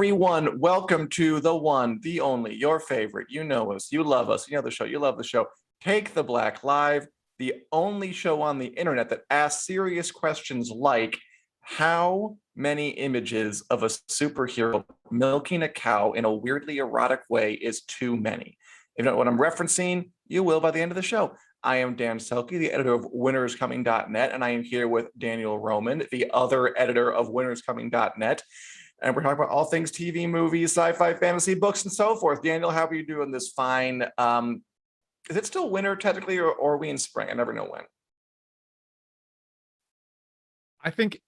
everyone. Welcome to the one, the only, your favorite. You know us, you love us, you know the show, you love the show. Take the Black Live, the only show on the internet that asks serious questions like, how many images of a superhero milking a cow in a weirdly erotic way is too many? If you don't know what I'm referencing, you will by the end of the show. I am Dan Selke, the editor of winnerscoming.net, and I am here with Daniel Roman, the other editor of winnerscoming.net. And we're talking about all things TV, movies, sci-fi, fantasy, books, and so forth. Daniel, how are you doing this fine? Is it still winter technically, or are we in spring? I never know when. I think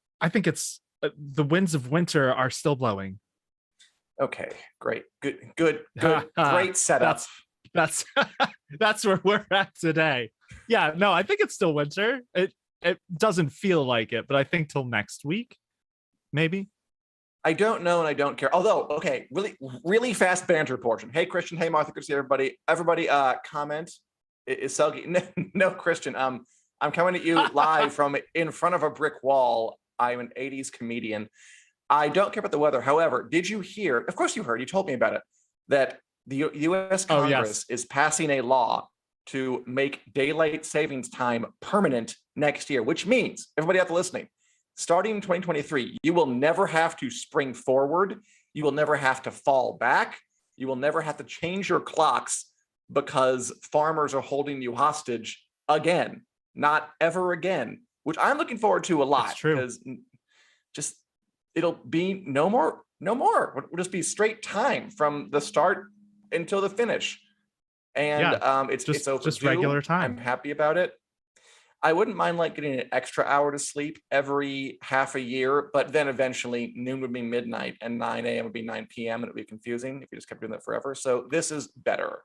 it's the winds of winter are still blowing. Okay, great, good, great setup. That's that's where we're at today. Yeah, no, I think it's still winter. It doesn't feel like it, but I think till next week, maybe. I don't know and I don't care. Although, okay, really fast banter portion. Hey, Christian. Hey, Martha. Good to see everybody. Everybody, comment. Is Selke? No, Christian. I'm coming at you live from in front of a brick wall. I'm an 80s comedian. I don't care about the weather. However, did you hear? Of course you heard. You told me about it. That the U.S. Congress is passing a law to make daylight savings time permanent next year, which means, everybody out there listening, starting in 2023, you will never have to spring forward. You will never have to fall back. You will never have to change your clocks because farmers are holding you hostage again, not ever again, which I'm looking forward to a lot. That's true. Because just, it'll be no more. It'll just be straight time from the start until the finish. And it's overdue. Just regular time. I'm happy about it. I wouldn't mind like getting an extra hour to sleep every half a year, but then eventually noon would be midnight and 9 a.m. would be 9 p.m. and it would be confusing if you just kept doing that forever. So this is better.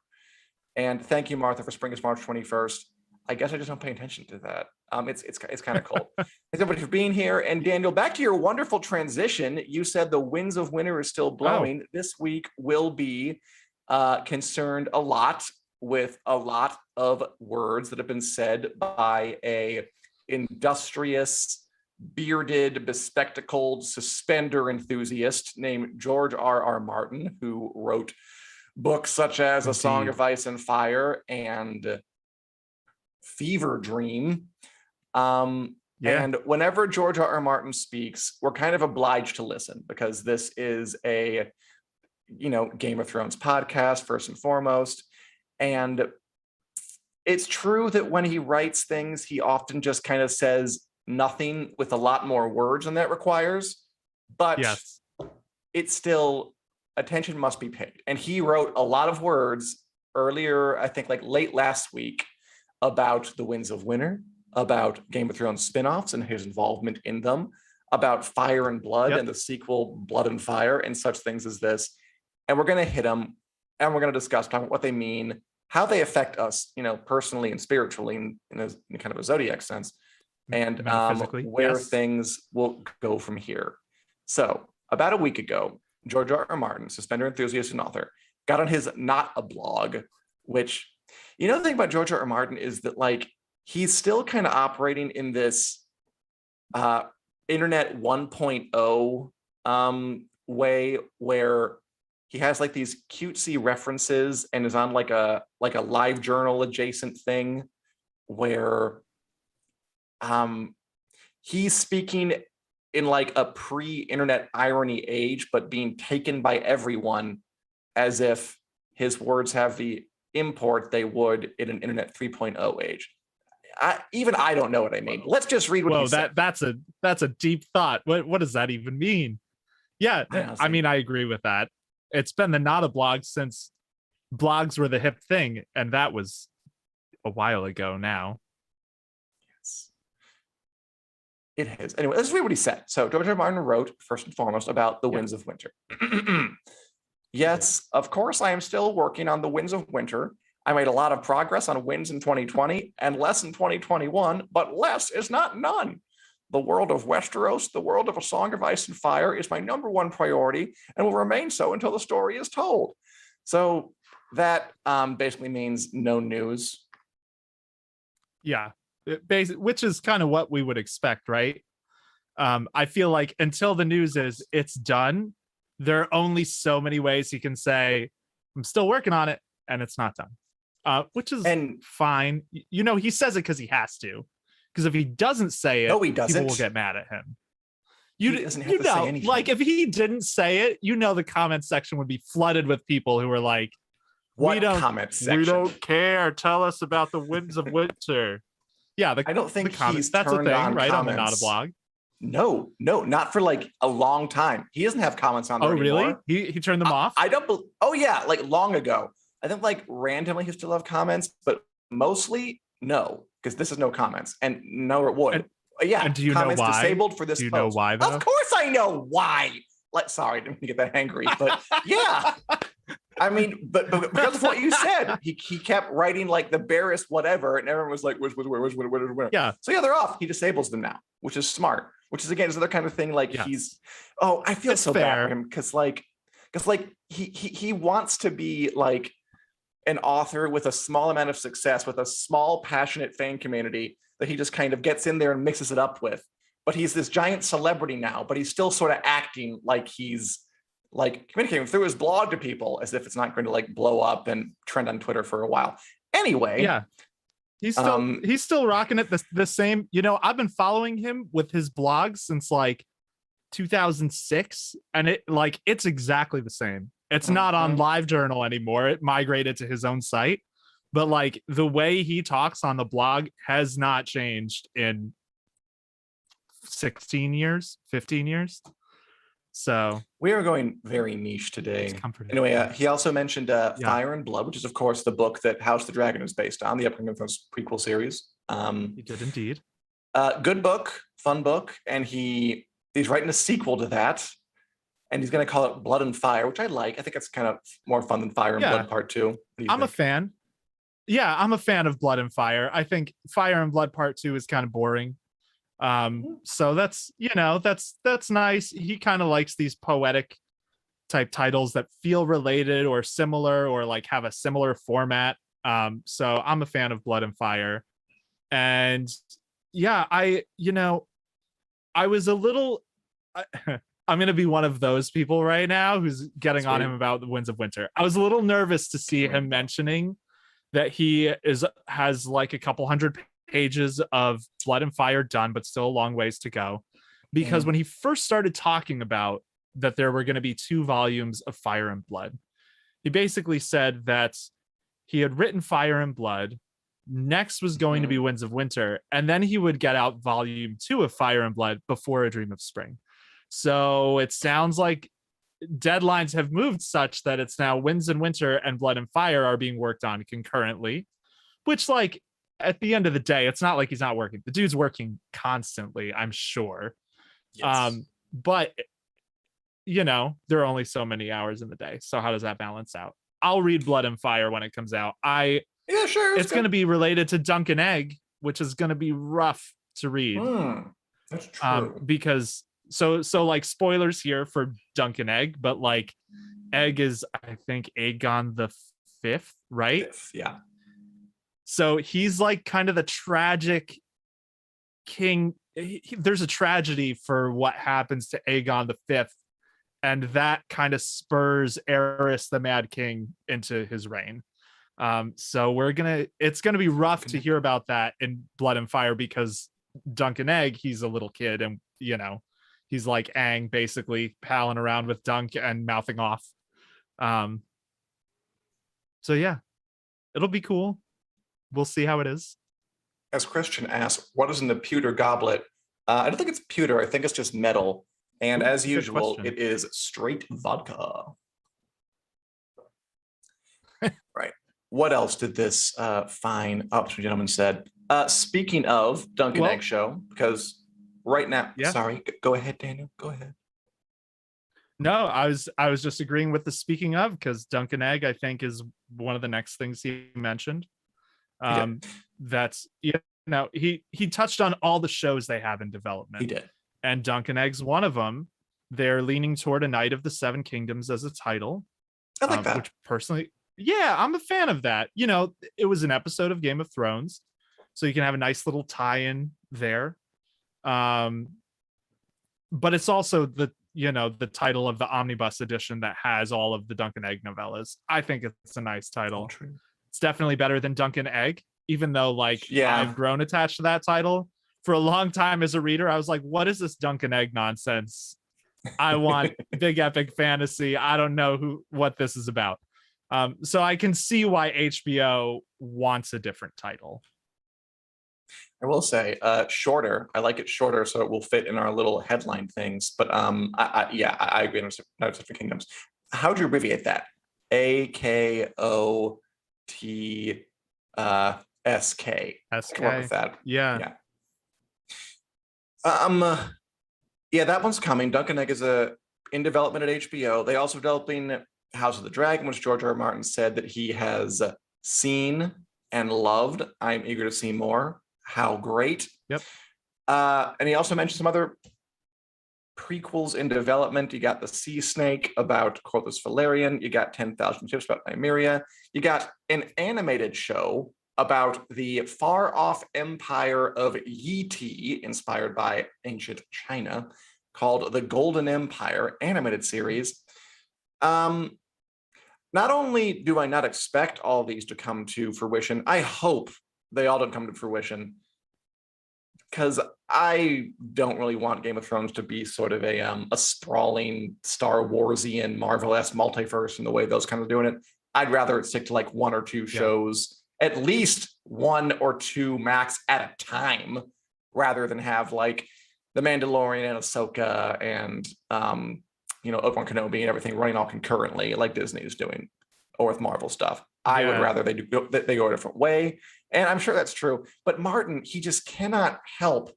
And thank you, Martha, for spring is March 21st. I guess I just don't pay attention to that. It's kind of cold. Thanks everybody for being here. And Daniel, back to your wonderful transition. You said the winds of winter is still blowing. This week will be concerned a lot with a lot of words that have been said by a industrious, bearded, bespectacled suspender enthusiast named George R.R. Martin, who wrote books such as A Song of Ice and Fire and Fever Dream. And whenever George R.R. Martin speaks, we're kind of obliged to listen because this is a, Game of Thrones podcast, first and foremost. And it's true that when he writes things, he often just kind of says nothing with a lot more words than that requires. But it's still, attention must be paid. And he wrote a lot of words earlier, I think like late last week, about the Winds of Winter, about Game of Thrones spinoffs and his involvement in them, about Fire and Blood and the sequel Blood and Fire and such things as this. And we're going to hit them and we're going to discuss what they mean, how they affect us, personally and spiritually in kind of a zodiac sense, and where things will go from here. So about a week ago, George R.R. Martin, suspender enthusiast and author, got on his Not a Blog, which, the thing about George R.R. Martin is that he's still kind of operating in this internet 1.0 way where he has these cutesy references and is on like a live journal adjacent thing where he's speaking in a pre-internet irony age, but being taken by everyone as if his words have the import they would in an internet 3.0 age. Even I don't know what I mean. Let's just read what he said. That's a deep thought. What does that even mean? Yeah, I mean, I agree with that. It's been the Not a Blog since blogs were the hip thing, and that was a while ago now. Yes, it is. Anyway, let's read what he said. So George R. R. Martin wrote, first and foremost, about the Winds of Winter. Yes, of course, I am still working on the Winds of Winter. I made a lot of progress on Winds in 2020 and less in 2021, but less is not none. The world of Westeros, the world of A Song of Ice and Fire is my #1 priority and will remain so until the story is told. So that basically means no news. Yeah, which is kind of what we would expect, right? I feel like until the news is it's done, there are only so many ways he can say, I'm still working on it, and it's not done. Which is fine. You know, he says it because he has to. Because if he doesn't say it, no, he doesn't. People will get mad at him. He doesn't have to say anything. Like if he didn't say it, you know, the comment section would be flooded with people who were like, "What comment section? We don't care. Tell us about the winds of winter." Yeah, I don't think he's that's a thing, right? Comments. On the Not a Blog. No, not for like a long time. He doesn't have comments on there anymore. Really? He turned them off? I don't. Oh yeah, like long ago. I think like randomly he still have comments, but mostly no, because this is no comments and no it would. Yeah, and do you comments know why? disabled for this do you post. know why, though? Of course I know why. Like, sorry, I didn't get that angry, but yeah. I mean, but because of what you said, he kept writing like the barest whatever, and everyone was like, where? Yeah. So yeah, they're off. He disables them now, which is smart. Which is again is another kind of thing. Like I feel so bad for him because he wants to be like an author with a small amount of success, with a small passionate fan community that he just kind of gets in there and mixes it up with. But he's this giant celebrity now, but he's still sort of acting like he's like communicating through his blog to people as if it's not going to like blow up and trend on Twitter for a while. Anyway. Yeah. He's still rocking it the same. You know, I've been following him with his blog since like 2006, and it's exactly the same. It's not on LiveJournal anymore. It migrated to his own site. But like the way he talks on the blog has not changed in 16 years, 15 years. So we are going very niche today. Anyway, he also mentioned Fire and Blood, which is of course the book that House the Dragon is based on, the upcoming prequel series. He did indeed. Good book, fun book, and he's writing a sequel to that, and he's going to call it Blood and Fire, which I like. I think it's kind of more fun than Fire and Blood Part 2. I'm a fan. Yeah, I'm a fan of Blood and Fire. I think Fire and Blood Part 2 is kind of boring. So that's nice. He kind of likes these poetic type titles that feel related or similar or like have a similar format. So I'm a fan of Blood and Fire. And yeah, I was a little I'm going to be one of those people right now who's getting on him about the Winds of Winter. I was a little nervous to see him mentioning that he has like a couple hundred pages of Blood and Fire done, but still a long ways to go. Because when he first started talking about that there were going to be 2 volumes of Fire and Blood, he basically said that he had written Fire and Blood, next was going to be Winds of Winter, and then he would get out volume 2 of Fire and Blood before A Dream of Spring. So it sounds like deadlines have moved such that it's now Winds and Winter and Blood and Fire are being worked on concurrently, which like at the end of the day, it's not like he's not working. The dude's working constantly, I'm sure. Yes. But there are only so many hours in the day. So how does that balance out? I'll read Blood and Fire when it comes out. Yeah, sure. It's going to be related to Dunk and Egg, which is going to be rough to read. That's true. Because so like spoilers here for Dunk and Egg, but like Egg is, I think, Aegon the 5th, right? 5th, yeah. So he's like kind of the tragic king. There's a tragedy for what happens to Aegon the 5th, and that kind of spurs Aerys the Mad King into his reign. So it's gonna be rough to hear about that in Blood and Fire because Dunk and Egg, he's a little kid, and he's like Aang, basically palling around with Dunk and mouthing off. So yeah, it'll be cool. We'll see how it is. As Christian asks, what is in the pewter goblet? I don't think it's pewter. I think it's just metal. And as usual, it is straight vodka. Right. What else did this fine opportune gentleman said? Speaking of Dunk and Egg show, because right now, sorry, go ahead, Daniel. Go ahead. No, I was just agreeing with the speaking of, because Dunk and Egg, I think, is one of the next things he mentioned. That's he touched on all the shows they have in development. He did. And Dunk and Egg's one of them. They're leaning toward A Knight of the Seven Kingdoms as a title. I like that. Which personally, I'm a fan of that. It was an episode of Game of Thrones, so you can have a nice little tie-in there. But it's also the title of the omnibus edition that has all of the Duncan Egg novellas. I think it's a nice All title. true. It's definitely better than Duncan Egg, even though like Yeah. I've grown attached to that title. For a long time as a reader, I was like, what is this Duncan Egg nonsense? I want big epic fantasy. I don't know what this is about. So I can see why HBO wants a different title. I will say, shorter. I like it shorter so it will fit in our little headline things. But I agree. No Such Kingdoms. How would you abbreviate that? AKOTSK. SK. I work with that. Yeah. Yeah, that one's coming. Duncan Egg is in development at HBO. They also developing House of the Dragon, which George R. R. Martin said that he has seen and loved. I'm eager to see more. How great. Yep. And he also mentioned some other prequels in development. You got the Sea Snake about Corvus Valerian. You got 10,000 Ships about Nymeria. You got an animated show about the far-off empire of Yi, inspired by ancient China, called The Golden Empire animated series. Not only do I not expect all these to come to fruition, I hope they all don't come to fruition, because I don't really want Game of Thrones to be sort of a sprawling Star Warsian Marvel-esque multiverse in the way those kind of doing it. I'd rather stick to like one or two shows, at least one or two max at a time, rather than have like The Mandalorian and Ahsoka and Obi-Wan Kenobi and everything running all concurrently like Disney is doing, or with Marvel stuff. I would rather they go a different way. And I'm sure that's true. But Martin, he just cannot help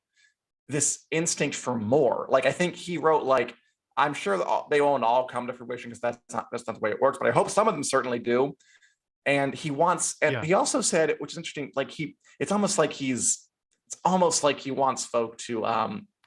this instinct for more. Like, I think he wrote, like, I'm sure they won't all come to fruition because that's not the way it works, but I hope some of them certainly do. And he wants, and he also said, which is interesting, like it's almost like he wants folk to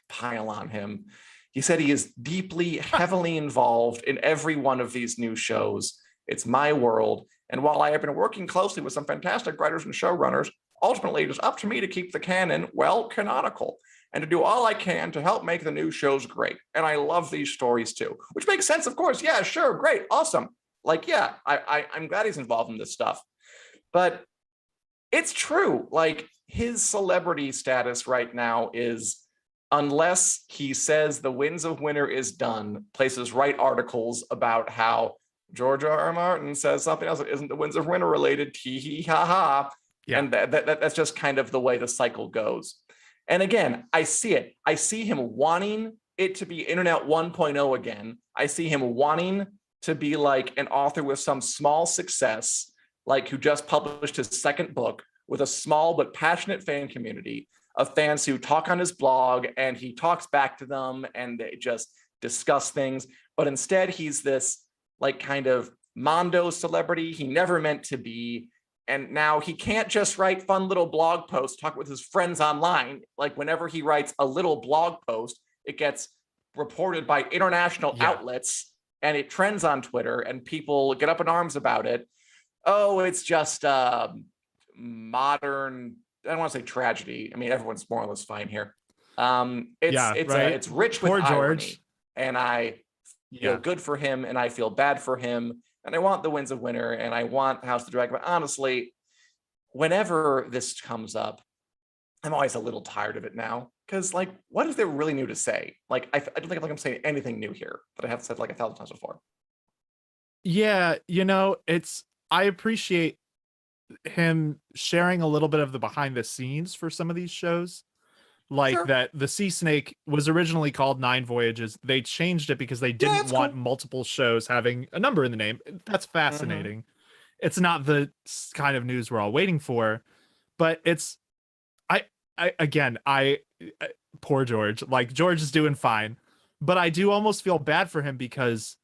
pile on him. He said he is deeply, heavily involved in every one of these new shows. It's my world. And while I have been working closely with some fantastic writers and showrunners, ultimately it is up to me to keep the canon well canonical and to do all I can to help make the new shows great. And I love these stories too, which makes sense, of course. Yeah, sure, great, awesome. Like, yeah, I'm glad he's involved in this stuff. But it's true, like his celebrity status right now is, unless he says The Winds of Winter is done, places write articles about how George R. R. Martin says something else that isn't The Winds of Winter related, tee hee ha ha. Yeah. And that's just kind of the way the cycle goes. And again, I see it. I see him wanting it to be Internet 1.0 again. I see him wanting to be like an author with some small success, like who just published his second book with a small but passionate fan community of fans who talk on his blog and he talks back to them and they just discuss things. But instead, he's this like kind of Mondo celebrity he never meant to be. And now he can't just write fun little blog posts, talk with his friends online. Like whenever he writes a little blog post, it gets reported by international outlets and it trends on Twitter and people get up in arms about it. Oh, it's just modern, I don't want to say tragedy. I mean, everyone's more or less fine here. It's rich with irony. George. And I feel good for him and I feel bad for him. And I want The Winds of Winter and I want House of the Dragon. But honestly, whenever this comes up, I'm always a little tired of it now. Because like, what is there really new to say? Like, I don't think I'm saying anything new here that I have said like 1,000 times before. Yeah, I appreciate him sharing a little bit of the behind the scenes for some of these shows. Like that the Sea Snake was originally called 9 Voyages. They changed it because they didn't want multiple shows having a number in the name. That's fascinating. It's not the kind of news we're all waiting for, but it's poor George. Like George is doing fine, but I do almost feel bad for him because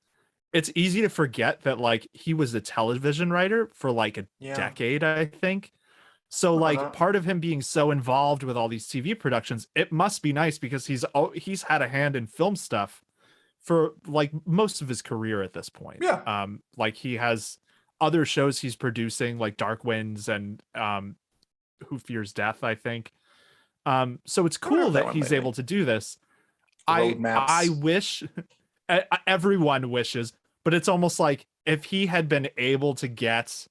it's easy to forget that like he was a television writer for like a decade, I think. So like part of him being so involved with all these TV productions, it must be nice because he's had a hand in film stuff for like most of his career at this point. Yeah. Like he has other shows he's producing like Dark Winds and Who Fears Death, I think. So it's cool that he's able to do this. I wish everyone wishes, but it's almost like if he had been able to get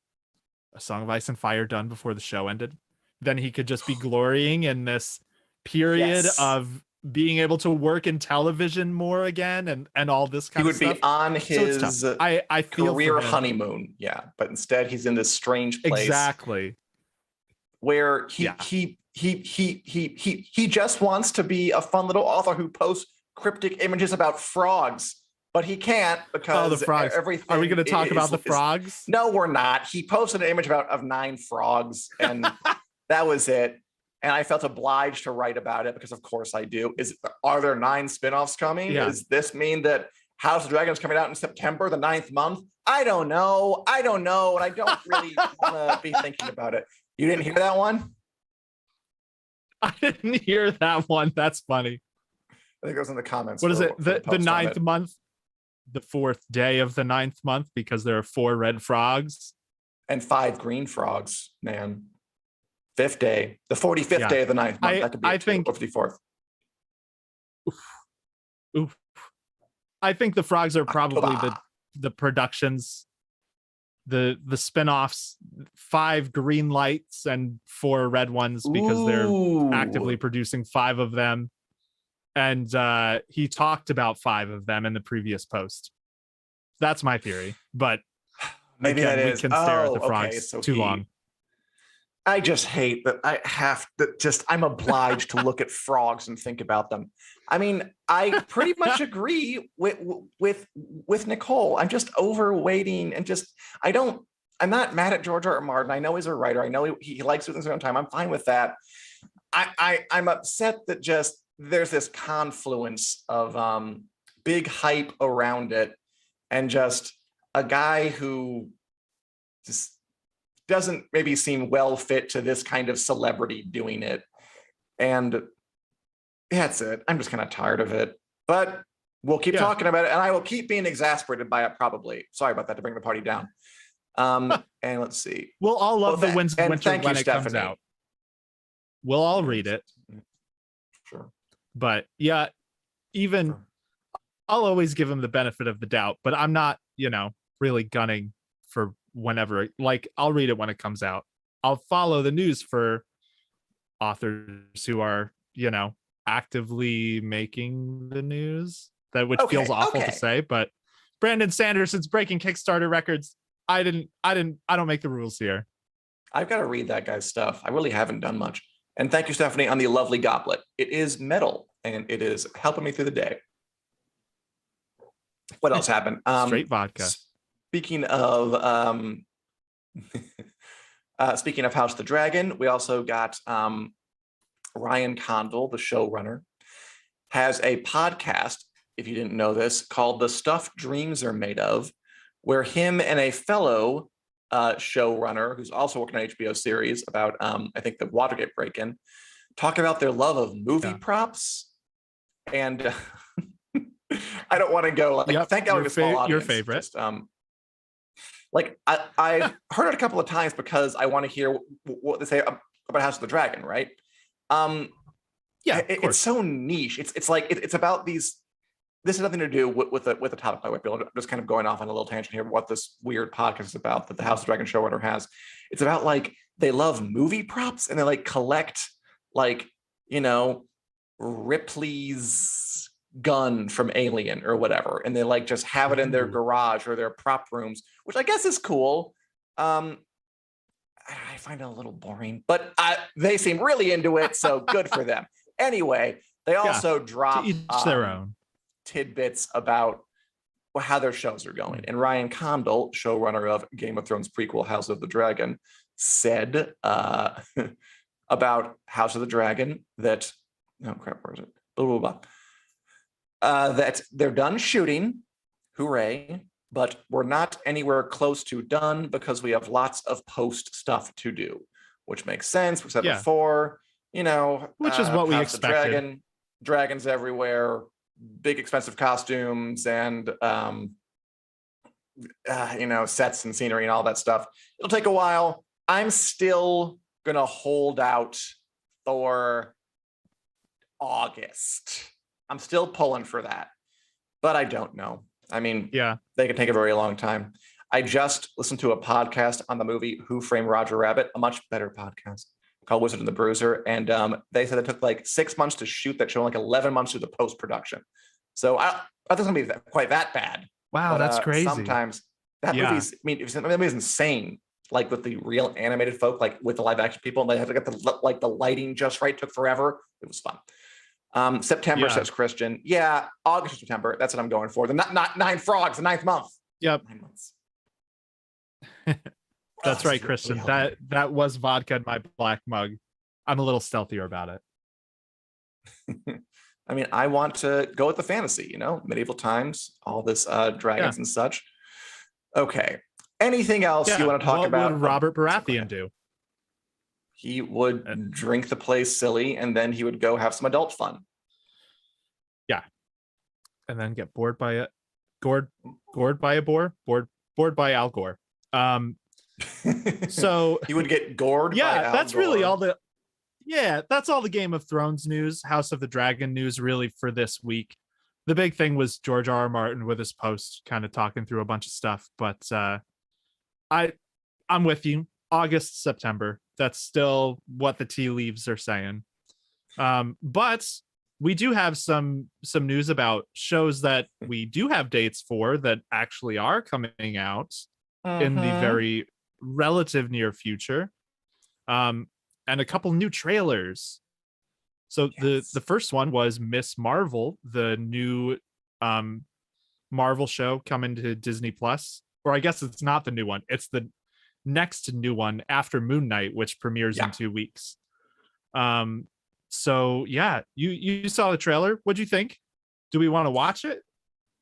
A Song of Ice and Fire done before the show ended, then he could just be glorying in this period Yes. of being able to work in television more again and all this He kind of would stuff. be on So it's tough. his I feel for career him. honeymoon, yeah, but instead he's in this strange place Exactly. where Yeah. he just wants to be a fun little author who posts cryptic images about frogs, but he can't because the frogs. everything. Are we going to talk about the frogs? No, we're not. He posted an image of 9 frogs, and that was it. And I felt obliged to write about it because, of course, I do. Are there 9 spinoffs coming? Yeah. Does this mean that House of Dragons coming out in September, the 9th month? I don't know. And I don't really want to be thinking about it. You didn't hear that one? I didn't hear that one. That's funny. I think it was in the comments. What is it? The 9th month, the 4th day of the 9th month, because there are 4 red frogs and 5 green frogs. Man, 5th day, the 45th day of the 9th month. That could be I think 54th. Oof. I think the frogs are probably the productions, the spinoffs, 5 green lights and 4 red ones, because they're actively producing 5 of them. And he talked about 5 of them in the previous post. That's my theory, but maybe again, that we is. can stare at the frogs too long. I just hate that I have to I'm obliged to look at frogs and think about them. I mean, I pretty much agree with Nicole. I'm just overweighting and I'm not mad at George R. R. Martin. I know he's a writer. I know he likes doing things on time. I'm fine with that. I'm upset that just there's this confluence of big hype around it and just a guy who just doesn't maybe seem well fit to this kind of celebrity doing it. And that's it. I'm just kind of tired of it. But we'll keep talking about it, and I will keep being exasperated by it probably. Sorry about that, to bring the party down. And let's see. We'll all love the winter when it comes out. We'll all read it. Sure. But yeah, even I'll always give him the benefit of the doubt, but I'm not, really gunning for whenever. Like, I'll read it when it comes out. I'll follow the news for authors who are, actively making the news, which feels awful to say, but Brandon Sanderson's breaking Kickstarter records. I don't make the rules here. I've got to read that guy's stuff. I really haven't done much. And thank you, Stephanie, on the lovely goblet. It is metal, and it is helping me through the day. What else happened? Straight vodka. Speaking of House of the Dragon, we also got Ryan Condal, the showrunner, has a podcast, if you didn't know this, called The Stuff Dreams Are Made Of, where him and a fellow showrunner who's also working on an HBO series about, I think, the Watergate break-in, talk about their love of movie props. And I don't want to go thank God we have a small audience. Your favorite. Just, I've heard it a couple of times because I want to hear what they say about House of the Dragon, right? It's so niche. It's about these. This has nothing to do with the topic. I'm just kind of going off on a little tangent here. What this weird podcast is about that the House of Dragon showrunner has. It's about they love movie props and they collect Ripley's gun from Alien or whatever, and they just have it in their garage or their prop rooms, which I guess is cool. I find it a little boring, but they seem really into it, so good for them. Anyway, they also drop their own tidbits about how their shows are going. And Ryan Condal, showrunner of Game of Thrones prequel House of the Dragon, said about House of the Dragon that where is it? Blah, blah, blah. That they're done shooting, hooray, but we're not anywhere close to done because we have lots of post stuff to do, which makes sense. We said before, which is what we expected. Dragons everywhere, big expensive costumes, and sets and scenery and all that stuff. It'll take a while. I'm still gonna hold out for August. I'm still pulling for that. but I don't know. I mean, Yeah. they can take a very long time. I just listened to a podcast on the movie Who Framed Roger Rabbit, a much better podcast called Wizard and the Bruiser. And they said it took like 6 months to shoot that show, like 11 months to the post-production. So I think it's going to be quite that bad. Wow, But, that's crazy. Sometimes that movie's, I mean, the movie's insane. Like with the real animated folk, like with the live action people, and they had to get the lighting just right. Took forever. It was fun. September, says Christian. Yeah, August or September. That's what I'm going for. The not 9 frogs, the 9th month. Yep. 9 months. That's right, Christian. Really that was vodka in my black mug. I'm a little stealthier about it. I mean, I want to go with the fantasy, you know, medieval times, all this dragons and such. Okay. Anything else you want to talk about? What would Robert Baratheon do? He would drink the place silly, and then he would go have some adult fun. Yeah. And then get bored by it. Gored by a boar? Bored by Al Gore. So he would get gored by Al that's Gore. really all that's all the Game of Thrones news, House of the Dragon news really for this week. The big thing was George R.R. Martin with his post kind of talking through a bunch of stuff, but I'm with you. August, September. That's still what the tea leaves are saying. But we do have some news about shows that we do have dates for that actually are coming out in the very relative near future. And a couple new trailers. So the first one was Miss Marvel, the new Marvel show coming to Disney Plus. Or I guess it's not the new one. It's the next new one after Moon Knight, which premieres in 2 weeks. So yeah, you saw the trailer. What'd you think? Do we want to watch it?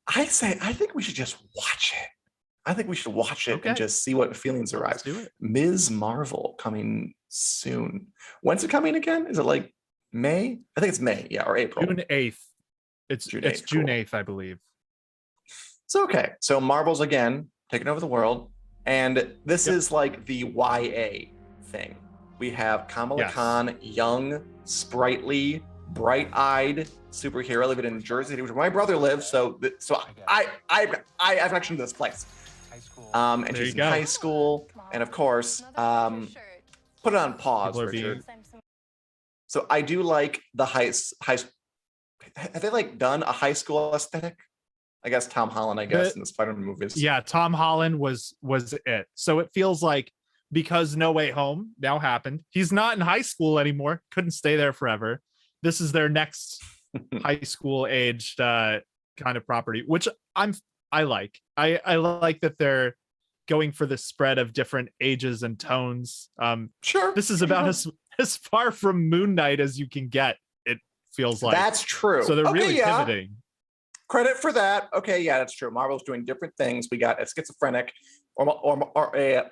I think we should just watch it. I think we should watch it and just see what feelings arise. Let's do it. Ms. Marvel coming soon. When's it coming again? Is it like May? I think it's May, or April. June 8th. It's June 8th, I believe. So okay. So Marvel's again taking over the world. And this is like the YA thing. We have Kamala Khan, young, sprightly, bright-eyed superhero living in Jersey, which my brother lives. So I have a connection to this place. And she's in high school, and of course, put it on pause, Richard. So I do like the high. Have they like done a high school aesthetic? I guess Tom Holland, in the Spider-Man movies. Yeah, Tom Holland was it. So it feels like because No Way Home now happened, he's not in high school anymore. Couldn't stay there forever. This is their next high school aged kind of property, which I like. I like that they're going for the spread of different ages and tones. Sure. This is about as far from Moon Knight as you can get, it feels like. That's true. So they're really pivoting. Credit for that. Okay, yeah, that's true. Marvel's doing different things. We got a schizophrenic or a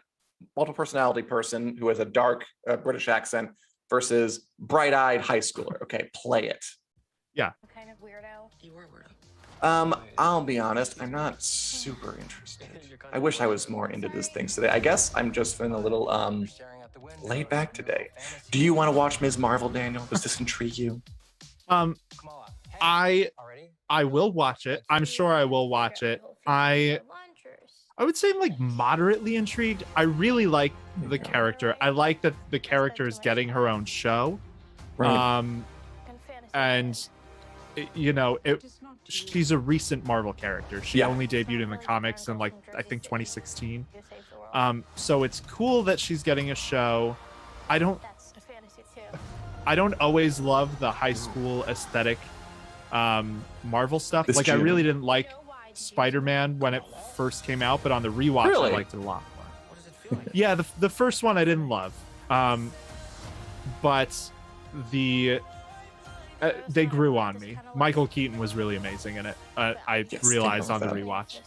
multiple personality person who has a dark British accent versus bright-eyed high schooler. Okay, play it. Yeah. What kind of weirdo? You were a weirdo. I'll be honest, I'm not super interested. I wish I was more into these things today. I guess I'm just feeling a little laid back today. Do you want to watch Ms. Marvel, Daniel? Does this intrigue you? I will watch it. I'm sure I will watch it. I would say I'm like moderately intrigued. I really like the character. I like that the character is getting her own show. Right. And you know, she's a recent Marvel character. She only debuted in the comics in like I think 2016. So it's cool that she's getting a show. I don't always love the high school aesthetic Marvel stuff. I really didn't like Spider-Man when it first came out, but on the rewatch I liked it a lot more. What does it feel like? Yeah, the first one I didn't love, but they grew on me. Michael Keaton was really amazing in it. I realized on the rewatch.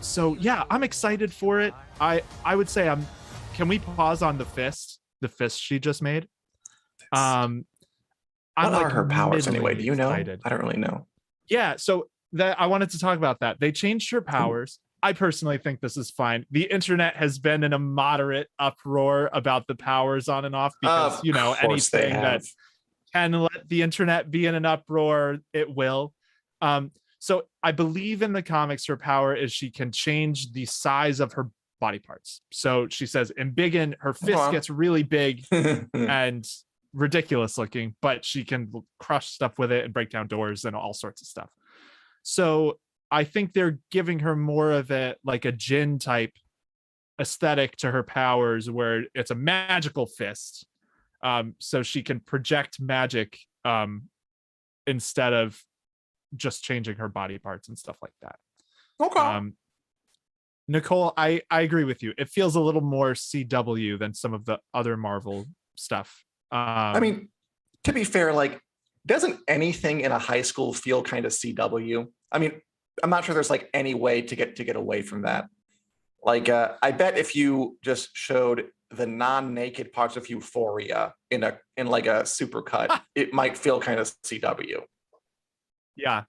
So yeah, I'm excited for it. I would say can we pause on the fist she just made? What are her powers anyway? Do you know? Excited. I don't really know. Yeah, so that I wanted to talk about that. They changed her powers. I personally think this is fine. The internet has been in a moderate uproar about the powers on and off because, anything that can let the internet be in an uproar, it will. So I believe in the comics, her power is she can change the size of her body parts. So she says embiggen, her fist gets really big and ridiculous looking, but she can crush stuff with it and break down doors and all sorts of stuff. So I think they're giving her more of a like a Jinn type aesthetic to her powers, where it's a magical fist. So she can project magic instead of just changing her body parts and stuff like that. Okay. Nicole, I agree with you. It feels a little more CW than some of the other Marvel stuff. I mean, to be fair, like, doesn't anything in a high school feel kind of CW? I mean, I'm not sure there's like any way to get away from that. Like, I bet if you just showed the non-naked parts of Euphoria in like a supercut, it might feel kind of CW. Yeah.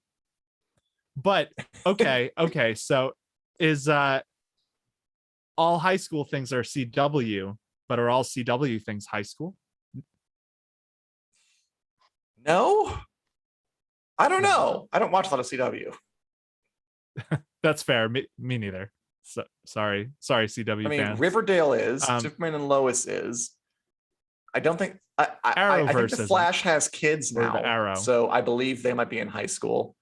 But okay, so is all high school things are CW, but are all CW things high school? No, I don't know. I don't watch a lot of CW. That's fair. Me neither. So, sorry, CW I mean, fans. Riverdale is, Superman and Lois is. I don't think I think the Flash has kids now, so I believe they might be in high school.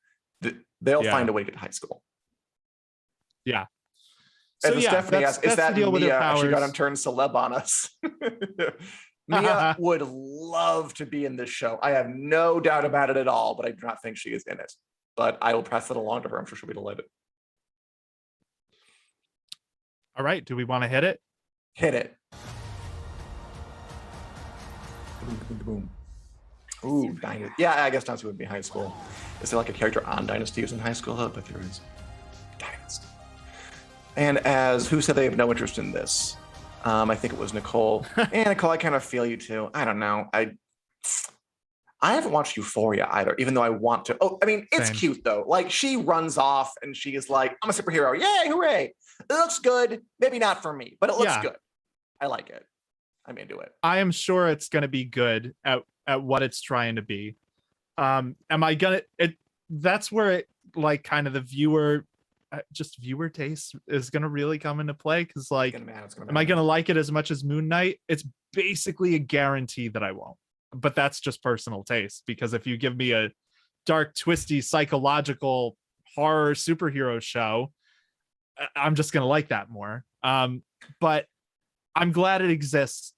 They'll find a way to get to high school. Yeah. So yeah, Stephanie asks, is that Mia? She got him turned celeb on us. Mia would love to be in this show. I have no doubt about it at all, but I do not think she is in it. But I will pass it along to her. I'm sure she'll be delighted. All right. Do we want to hit it? Hit it. Boom. Ooh, Dynasty. Yeah, I guess Dynasty would be high school. Is there like a character on Dynasty who's in high school? I bet there is. Dynasty. And as who said they have no interest in this? I think it was Nicole. And Nicole, I kind of feel you too. I don't know. I haven't watched Euphoria either, even though I want to. Oh, I mean, it's cute though. Like she runs off and she is like, I'm a superhero. Yay, hooray. It looks good. Maybe not for me, but it looks good. I like it. I'm into it. I am sure it's going to be good at what it's trying to be. Am I gonna? That's where it like kind of the viewer taste is gonna really come into play, because like, am I gonna like it as much as Moon Knight? It's basically a guarantee that I won't. But that's just personal taste, because if you give me a dark, twisty, psychological horror superhero show, I'm just gonna like that more. But I'm glad it exists.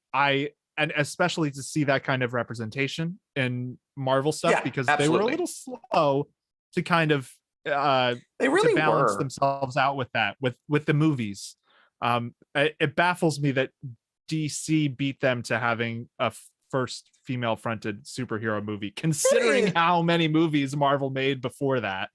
And especially to see that kind of representation in Marvel stuff, because they were a little slow to kind of they really to balance were. themselves out with that with the movies. It baffles me that DC beat them to having a first female fronted superhero movie, considering how many movies Marvel made before that.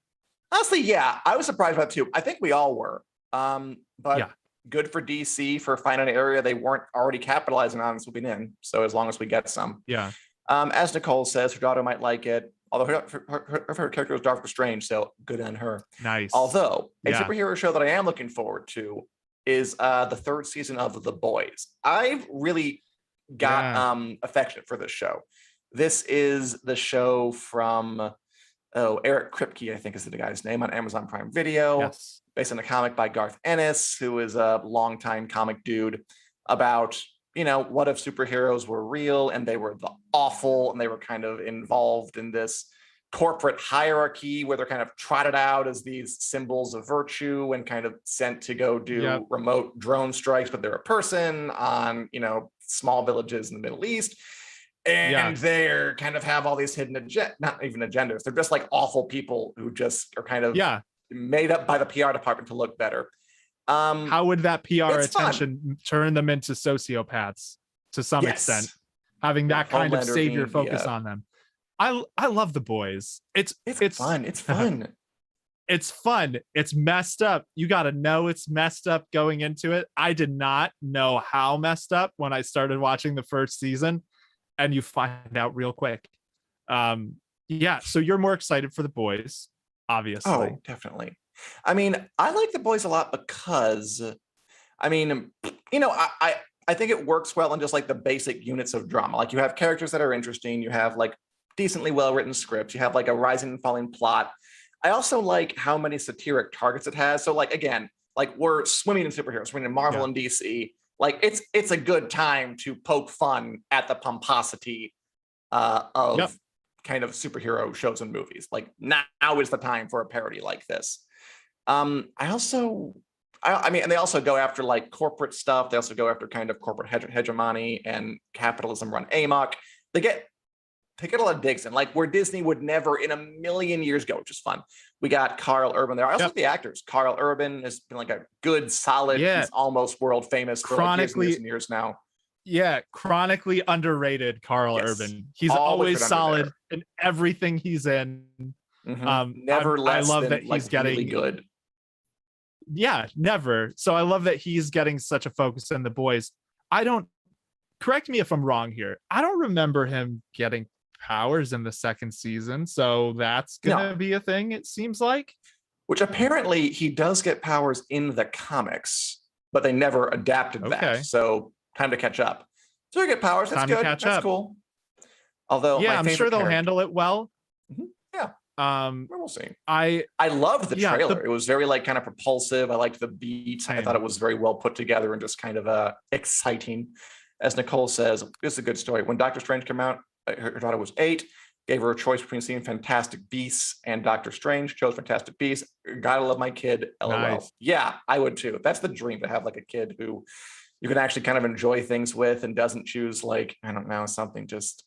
Honestly, yeah, I was surprised by that too. I think we all were. But good for DC for finding an area they weren't already capitalizing on and swooping in. So as long as we get some. Yeah. As Nicole says, her daughter might like it. Although her character is Doctor Strange, so good on her. Nice. Although a superhero show that I am looking forward to is the third season of The Boys. I've really got affectionate for this show. This is the show from Eric Kripke, I think is the guy's name, on Amazon Prime Video. Yes. Based on a comic by Garth Ennis, who is a longtime comic dude, about, you know, what if superheroes were real and they were the awful and they were kind of involved in this corporate hierarchy where they're kind of trotted out as these symbols of virtue and kind of sent to go do remote drone strikes, but they're a person on, you know, small villages in the Middle East. And they're kind of have all these hidden not even agendas. They're just like awful people who just are kind of made up by the PR department to look better. How would that PR attention turn them into sociopaths to some extent? Having that kind of savior focus on them. I love The Boys. It's fun. It's fun. It's fun. It's messed up. You got to know it's messed up going into it. I did not know how messed up when I started watching the first season, and you find out real quick. So you're more excited for The Boys, obviously. Oh, definitely. I mean, I like The Boys a lot because, I mean, you know, I think it works well in just like the basic units of drama. Like you have characters that are interesting. You have like decently well-written scripts. You have like a rising and falling plot. I also like how many satiric targets it has. So like again, like we're swimming in superheroes, swimming in Marvel and DC. Like it's a good time to poke fun at the pomposity of kind of superhero shows and movies. Like now is the time for a parody like this. I mean, and they also go after like corporate stuff. They also go after kind of corporate hegemony and capitalism run amok. They get a lot of digs in, like where Disney would never in a million years go, which is fun. We got Carl Urban there. I also like the actors. Carl Urban has been like a good, solid, he's almost world famous for like years and years now. Yeah, chronically underrated Carl Urban. He's always solid in everything he's in. Never less I love than, that he's like, getting really good. Yeah, never. So I love that he's getting such a focus in The Boys. Correct me if I'm wrong here. I don't remember him getting powers in the second season, so that's gonna be a thing, it seems like. Which apparently he does get powers in the comics, but they never adapted that. So time to catch up. So you get powers. That's good. That's cool. Although I'm sure they'll handle it well. We'll see. I loved the trailer. It was very like kind of propulsive. I liked the beat. I thought it was very well put together and just kind of exciting. As Nicole says, this is a good story. When Doctor Strange came out, her daughter was 8, gave her a choice between seeing Fantastic Beasts and Doctor Strange, chose Fantastic Beasts. Gotta love my kid, LOL. Nice. Yeah, I would too. That's the dream, to have like a kid who you can actually kind of enjoy things with and doesn't choose like, I don't know, something just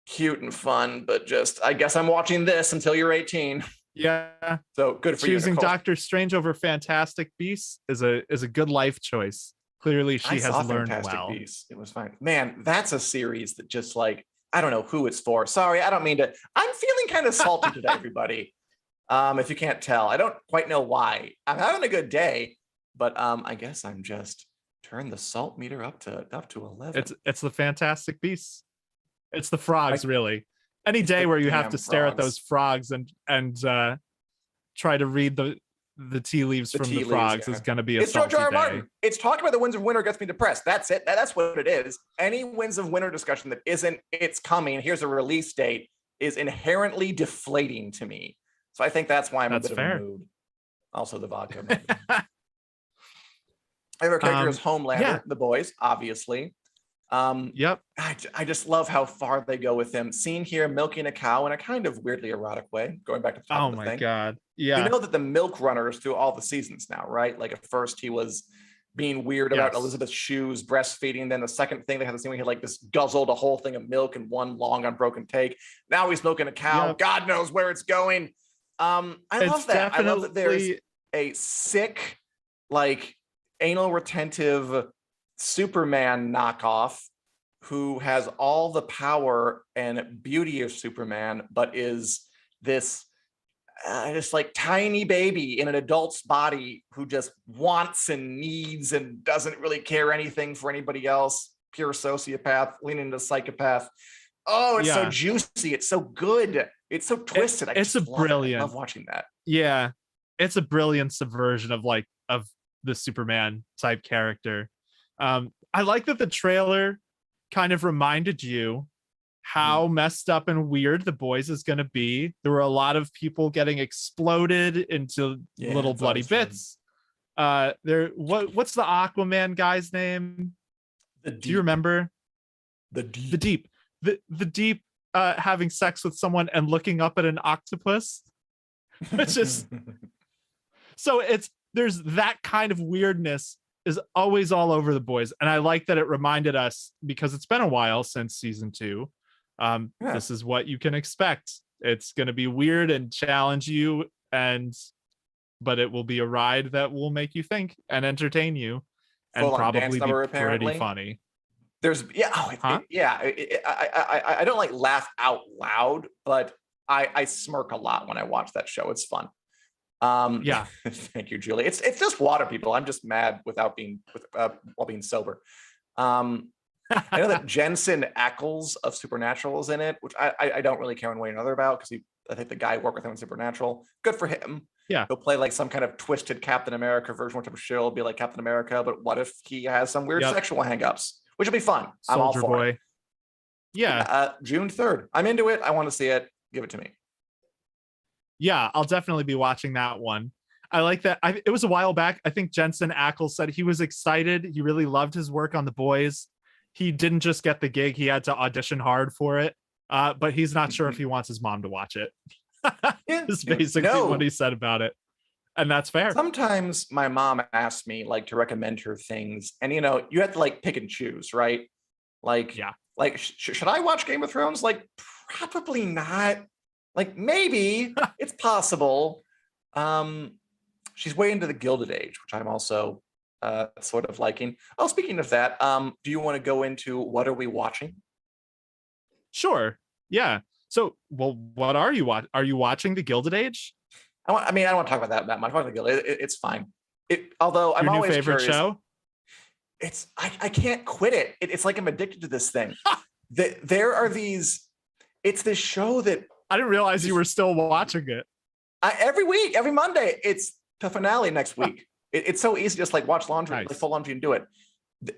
cute and fun, but just, I guess I'm watching this until you're 18. Yeah. So good for Choosing you, Nicole. Doctor Strange over Fantastic Beasts is a good life choice. Clearly she has learned Fantastic well. Beasts. It was fine. Man, that's a series that just like, I don't know who it's for. Sorry, I don't mean to. I'm feeling kind of salty today, everybody. If you can't tell, I don't quite know why. I'm having a good day, but I guess I'm just turn the salt meter up to 11. It's the Fantastic Beasts. It's the frogs, really. Any day where you have to stare at those frogs and try to read the tea leaves from the frogs is going to be a salty George R. R. day. Martin. It's talking about the winds of winter gets me depressed. That's it. That's what it is. Any winds of winter discussion that isn't it's coming, here's a release date, is inherently deflating to me. So I think that's why I'm a bit of a mood. Also the vodka. My favorite character is Homelander, The Boys, obviously. I just love how far they go with him. Seen here milking a cow in a kind of weirdly erotic way, going back to the top of the thing. God. Yeah. You know that the milk runners through all the seasons now, right? Like at first he was being weird about Elizabeth Shue's breastfeeding. Then the second thing they had the scene where he like this guzzled a whole thing of milk in one long unbroken take. Now he's milking a cow. God knows where it's going. I love that. I love that there's a sick, like anal retentive Superman knockoff who has all the power and beauty of Superman, but is this just like tiny baby in an adult's body who just wants and needs and doesn't really care anything for anybody else. Pure sociopath, leaning into psychopath. Oh, it's so juicy. It's so good. It's so twisted. It's brilliant. I love watching that. Yeah, it's a brilliant subversion of the Superman type character. I like that the trailer kind of reminded you how messed up and weird The Boys is going to be. There were a lot of people getting exploded into little bloody bits. What's the Aquaman guy's name? Do you remember? The Deep having sex with someone and looking up at an octopus. It's just so there's that kind of weirdness is always all over The Boys, and I like that it reminded us, because it's been a while since season 2. This is what you can expect. It's going to be weird and challenge you, but it will be a ride that will make you think and entertain you, and probably be pretty funny. There's I don't like laugh out loud, but I smirk a lot when I watch that show. It's fun. Thank you, Julie. It's just water, people. I'm just mad while being sober. I know that Jensen Ackles of Supernatural is in it, which I don't really care one way or another about, because I think the guy worked with him in Supernatural. Good for him. Yeah, he'll play like some kind of twisted Captain America version, which I'm sure will be like Captain America. But what if he has some weird sexual hangups, which will be fun? I'm all for it. Yeah, June 3rd. I'm into it. I want to see it. Give it to me. Yeah, I'll definitely be watching that one. I like that. It was a while back. I think Jensen Ackles said he was excited. He really loved his work on The Boys. He didn't just get the gig; he had to audition hard for it. But he's not sure if he wants his mom to watch it. Yeah, Is basically no. what he said about it, and that's fair. Sometimes my mom asks me like to recommend her things, and you have to like pick and choose, right? Like, Yeah. like should I watch Game of Thrones? Like, probably not. Like, maybe it's possible. She's way into the Gilded Age, which I'm also sort of liking. Oh, speaking of that, do you want to go into what are we watching? Sure. Yeah. So, well, what are you watching? Are you watching the Gilded Age? I mean, I don't want to talk about that much. I'm not it's fine. Although I'm Your new always favorite curious. show? It's I can't quit it. It's like I'm addicted to this thing. There are these. It's this show that I didn't realize you were still watching it. every week, every Monday. It's the finale next week. It's so easy, just like watch laundry, Nice. like full laundry and do it.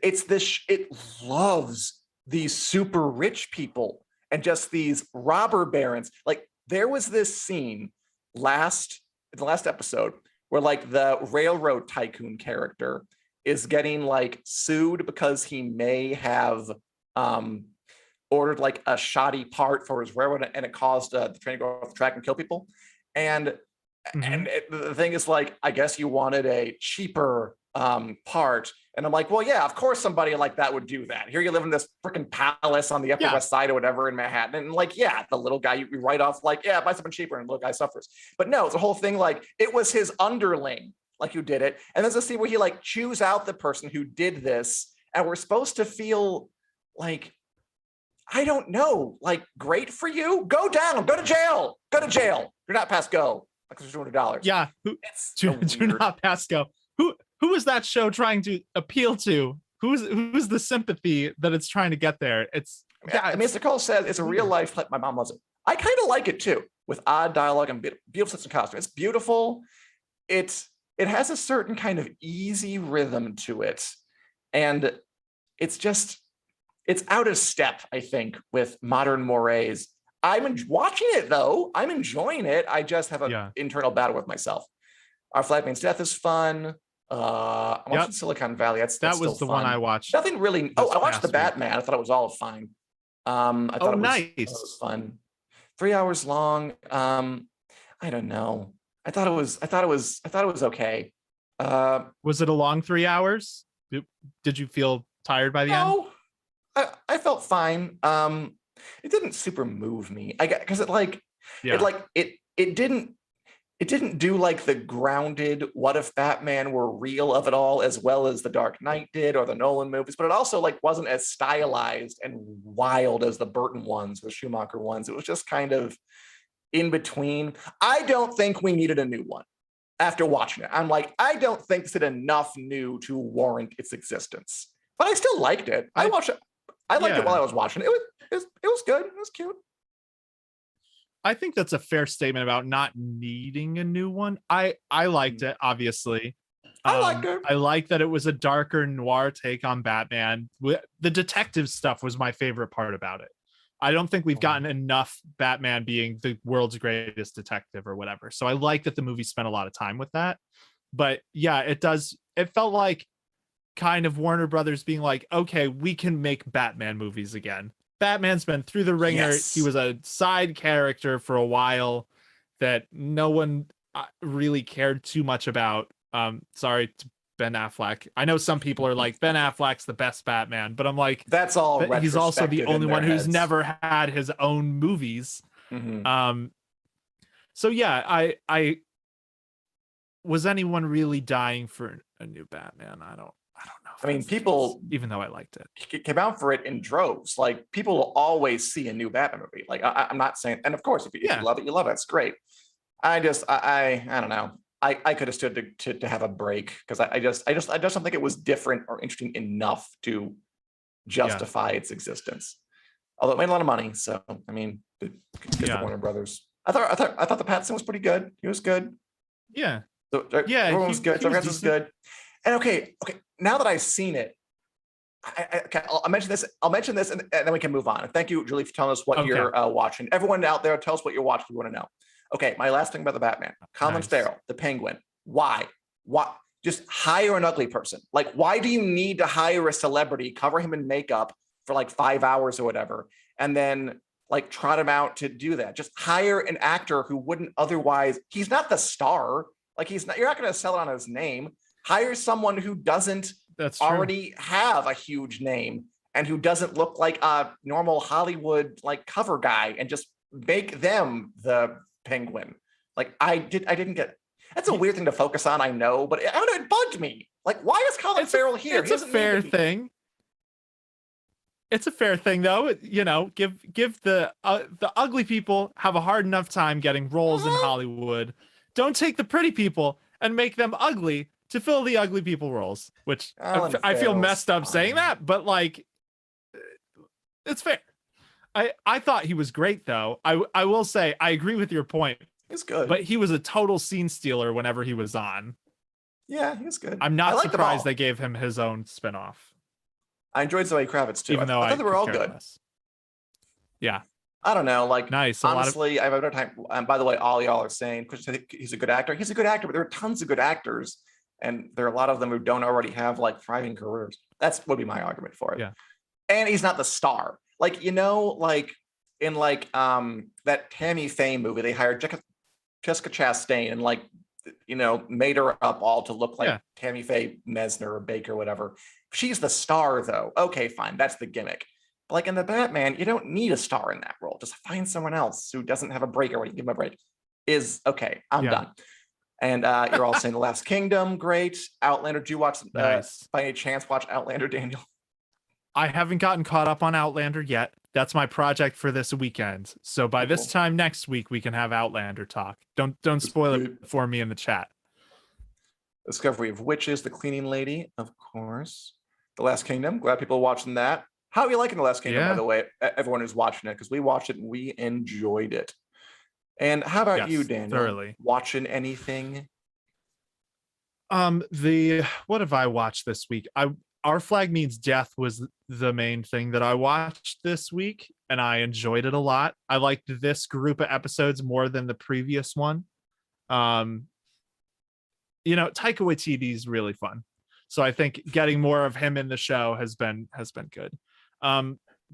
It's this. It loves these super rich people and just these robber barons. Like there was this scene in the last episode where like the railroad tycoon character is getting like sued because he may have ordered like a shoddy part for his railroad and it caused the train to go off the track and kill people. And the thing is like, I guess you wanted a cheaper part. And I'm like, well, yeah, of course somebody like that would do that. Here you live in this freaking palace on the Upper West Side or whatever in Manhattan. And like, yeah, the little guy, you write off like, yeah, buy something cheaper and the little guy suffers. But no, it's a whole thing like it was his underling like who did it. And there's a scene where he like chews out the person who did this. And we're supposed to feel like, I don't know, like great for you. Go down, go to jail. You're not past go. Like $200. Yeah. Do not pass go. Who is that show trying to appeal to? Who's the sympathy that it's trying to get there? It's I mean, Mr. Cole says it's a real life. My mom loves it. I kind of like it too, with odd dialogue and beautiful sets and costume. It's beautiful. It has a certain kind of easy rhythm to it, and it's out of step, I think, with modern mores. I'm watching it though. I'm enjoying it. I just have an internal battle with myself. Our Flagman's Death is fun. I'm watching Silicon Valley. That was the one I watched. Nothing really. I watched the Batman. I thought it was all fine. I thought nice. It was fun. 3 hours long. I don't know. I thought it was okay. Was it a long 3 hours? Did you feel tired by the end? No, I felt fine. It didn't super move me. Because it didn't do like the grounded what if Batman were real of it all as well as the Dark Knight did or the Nolan movies, but it also like wasn't as stylized and wild as the Burton ones, the Schumacher ones. It was just kind of in between. I don't think we needed a new one after watching it. I'm like, I don't think it's enough new to warrant its existence, but I still liked it. I watched it. I liked it while I was watching it. It was good. It was cute. I think that's a fair statement about not needing a new one. I liked it, obviously. I liked it. I like that it was a darker noir take on Batman. The detective stuff was my favorite part about it. I don't think we've gotten enough Batman being the world's greatest detective or whatever. So I like that the movie spent a lot of time with that. But yeah, it felt like kind of Warner Brothers being like, okay, we can make Batman movies again. Batman's been through the ringer. Yes. He was a side character for a while that no one really cared too much about. Sorry to Ben Affleck. I know some people are like, Ben Affleck's the best Batman, but I'm like, that's all. He's also the only one who's heads. never had his own movies. Mm-hmm. So yeah, I was anyone really dying for a new Batman? I don't know. I mean, people, even though I liked it, came out for it in droves. Like people will always see a new Batman movie. Like I'm not saying, and of course, if you love it, you love it. It's great. I don't know. I could have stood to have a break because I just don't think it was different or interesting enough to justify its existence. Although it made a lot of money, so I mean, good for Warner Brothers. I thought the Pattinson was pretty good. He was good. Yeah. So, everyone was good. Everyone was good. And okay. Now that I've seen it, I'll mention this. And then we can move on. And thank you, Julie, for telling us what you're watching. Everyone out there, tell us what you're watching. We want to know. Okay, my last thing about the Batman. Colin Nice. Farrell, the Penguin. Why? Why? Just hire an ugly person. Like, why do you need to hire a celebrity, cover him in makeup for like 5 hours or whatever, and then like trot him out to do that? Just hire an actor who wouldn't otherwise. He's not the star. Like, he's not. You're not going to sell it on his name. Hire someone who doesn't That's true. already have a huge name and who doesn't look like a normal Hollywood like cover guy, and just make them the Penguin. Like, I didn't get. That's a weird thing to focus on, I know, but it bugged me. Like, why is Colin Farrell here? It's a fair thing. It's a fair thing, though. You know, give the ugly people have a hard enough time getting roles in Hollywood. Don't take the pretty people and make them ugly to fill the ugly people roles. Which I feel messed up saying that, but like, it's fair. I thought he was great, though. I will say I agree with your point. He's good, but he was a total scene stealer whenever he was on. Yeah, he's good. I'm not surprised they gave him his own spinoff. I enjoyed Zoe Kravitz too. Even though I thought they were all good. Less. Yeah. I don't know. Like, nice. Honestly, I have no time. And by the way, all y'all are saying, Chris, I think he's a good actor. He's a good actor, but there are tons of good actors, and there are a lot of them who don't already have like thriving careers. That's would be my argument for it. Yeah. And he's not the star. Like, you know, like in like that Tammy Faye movie, they hired Jessica Chastain and like, you know, made her up all to look like Tammy Faye Mesner or Baker or whatever. She's the star though. Okay, fine. That's the gimmick. But like in the Batman, you don't need a star in that role. Just find someone else who doesn't have a break, or when you give him a break is okay. I'm done. And you're all saying The Last Kingdom, great. Outlander, do you watch by any chance watch Outlander, Daniel? I haven't gotten caught up on Outlander yet. That's my project for this weekend. So by this time next week, we can have Outlander talk. Don't spoil it for me in the chat. Discovery of Witches, The Cleaning Lady, of course. The Last Kingdom. Glad people are watching that. How are you liking The Last Kingdom, by the way, everyone who's watching it? Because we watched it and we enjoyed it. And how about you, Daniel? Thoroughly. Watching anything? What have I watched this week? Our Flag Means Death was the main thing that I watched this week, and I enjoyed it a lot. I liked this group of episodes more than the previous one. You know, Taika Waititi is really fun, so I think getting more of him in the show has been good.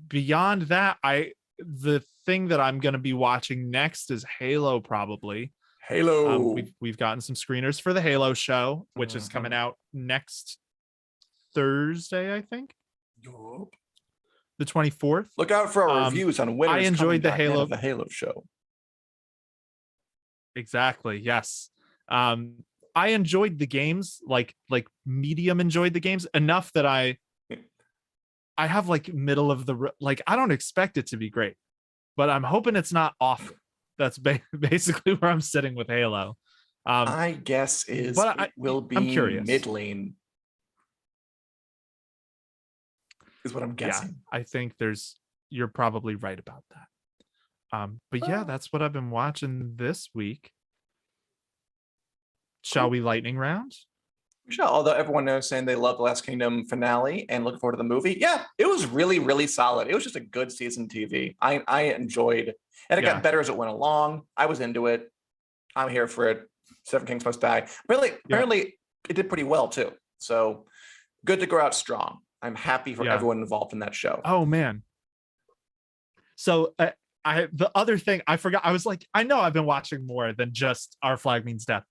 Beyond that, the thing that I'm going to be watching next is Halo, probably. Halo. We've gotten some screeners for the Halo show, which is coming out next Thursday, I think. The 24th. Look out for our reviews on when I enjoyed the Halo show. Exactly. Yes. I enjoyed the games, like medium enjoyed the games enough that I have like middle of the like, I don't expect it to be great, but I'm hoping it's not awful. That's basically where I'm sitting with Halo. I guess it will be middling. Is what I'm guessing. Yeah, I think you're probably right about that. But yeah, that's what I've been watching this week. Shall we lightning round? We shall, although everyone knows saying they love The Last Kingdom finale and looking forward to the movie. Yeah, it was really, really solid. It was just a good season TV. I enjoyed, and it got better as it went along. I was into it. I'm here for it. Seven Kings Must Die. Apparently it did pretty well too. So good to go out strong. I'm happy for everyone involved in that show. Oh man. So the other thing I forgot, I was like, I know I've been watching more than just Our Flag Means Death.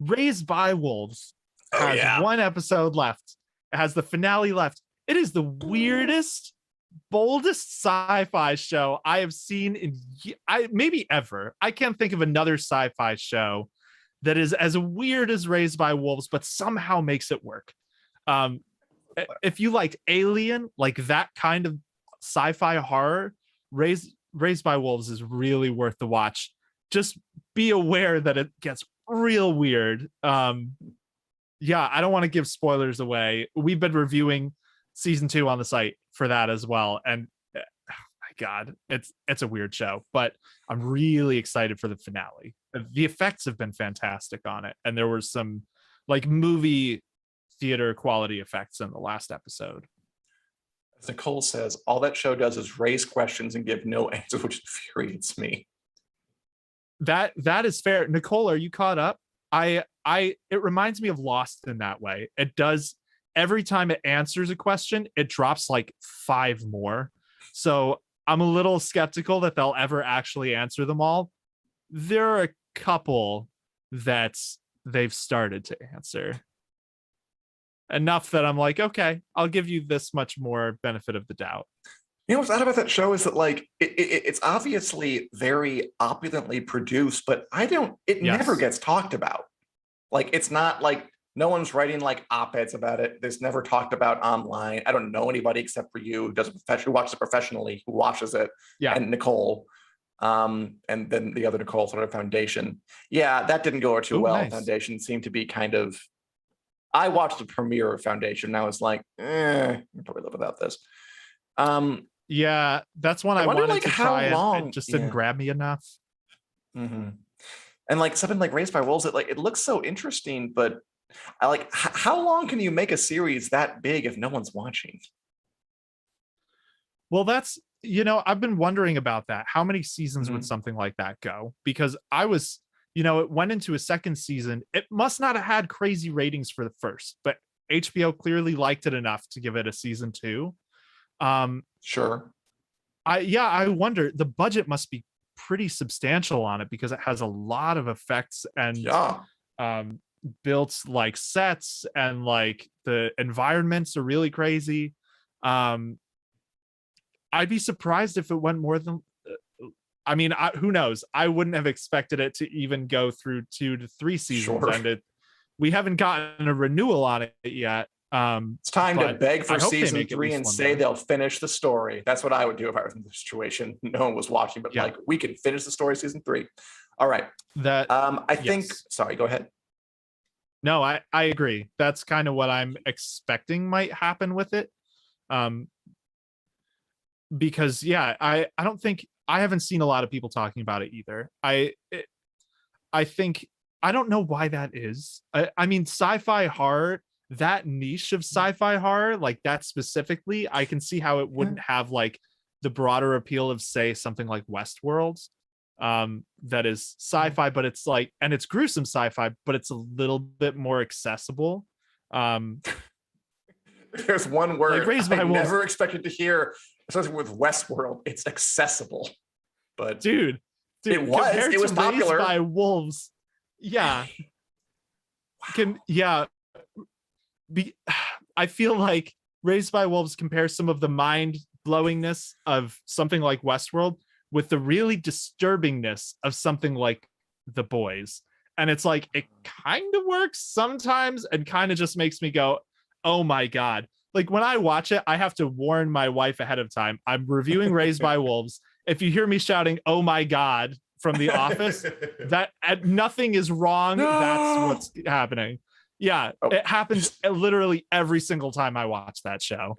Raised by Wolves has one episode left. It has the finale left. It is the weirdest, boldest sci-fi show I have seen in maybe ever. I can't think of another sci-fi show that is as weird as Raised by Wolves, but somehow makes it work. If you like Alien, like that kind of sci-fi horror, Raised by Wolves is really worth the watch. Just be aware that it gets real weird. Yeah, I don't want to give spoilers away. We've been reviewing season 2 on the site for that as well, and oh my god, it's a weird show, but I'm really excited for the finale. The effects have been fantastic on it, and there were some like movie theater quality effects in the last episode. As Nicole says, all that show does is raise questions and give no answers, which infuriates me. That is fair. Nicole, are you caught up? It reminds me of Lost in that way. It does, every time it answers a question, it drops like 5 more. So I'm a little skeptical that they'll ever actually answer them all. There are a couple that they've started to answer. Enough that I'm like, okay, I'll give you this much more benefit of the doubt. You know what's odd about that show is that like it's obviously very opulently produced, but it never gets talked about. Like it's not like no one's writing like op-eds about it. There's never talked about online. I don't know anybody except for you who watches it professionally, who watches it. Yeah. And Nicole. And then the other Nicole sort of Foundation. Yeah, that didn't go over too well. Nice. Foundation seemed to be kind of, I watched the premiere of Foundation and I was like, I probably live without this. Yeah, that's one I wanted like to how try long, and it just didn't grab me enough. Mm-hmm. And like something like Raised by Wolves, it looks so interesting, but I like how long can you make a series that big if no one's watching? Well, that's, I've been wondering about that. How many seasons would something like that go? Because I was, it went into a second season. It must not have had crazy ratings for the first, but HBO clearly liked it enough to give it a season 2. Sure. I wonder, the budget must be pretty substantial on it because it has a lot of effects and built like sets, and like the environments are really crazy. I'd be surprised if it went more than, who knows? I wouldn't have expected it to even go through 2 to 3 seasons. Sure. And we haven't gotten a renewal on it yet. It's time to beg for season 3 and say more. They'll finish the story. That's what I would do if I was in the situation. No one was watching, but like we can finish the story season 3. All right. I think. Sorry, go ahead. No, I agree. That's kind of what I'm expecting might happen with it. Because I don't think, I haven't seen a lot of people talking about it either. I think, I don't know why that is. I mean, sci-fi horror, that niche of sci-fi horror, like that specifically, I can see how it wouldn't have like the broader appeal of, say, something like Westworld, that is sci-fi, but it's like, and it's gruesome sci-fi, but it's a little bit more accessible. There's one word like Raised by I Wolves. never expected to hear, especially with Westworld. It's accessible, but dude, it was popular. Raised by Wolves, I feel like Raised by Wolves compares some of the mind-blowingness of something like Westworld with the really disturbingness of something like The Boys. And it's like, it kind of works sometimes and kind of just makes me go, oh my God. Like when I watch it, I have to warn my wife ahead of time. I'm reviewing Raised by Wolves. If you hear me shouting, oh my God, from The Office, that nothing is wrong. No! That's what's happening. Yeah, it happens literally every single time I watch that show.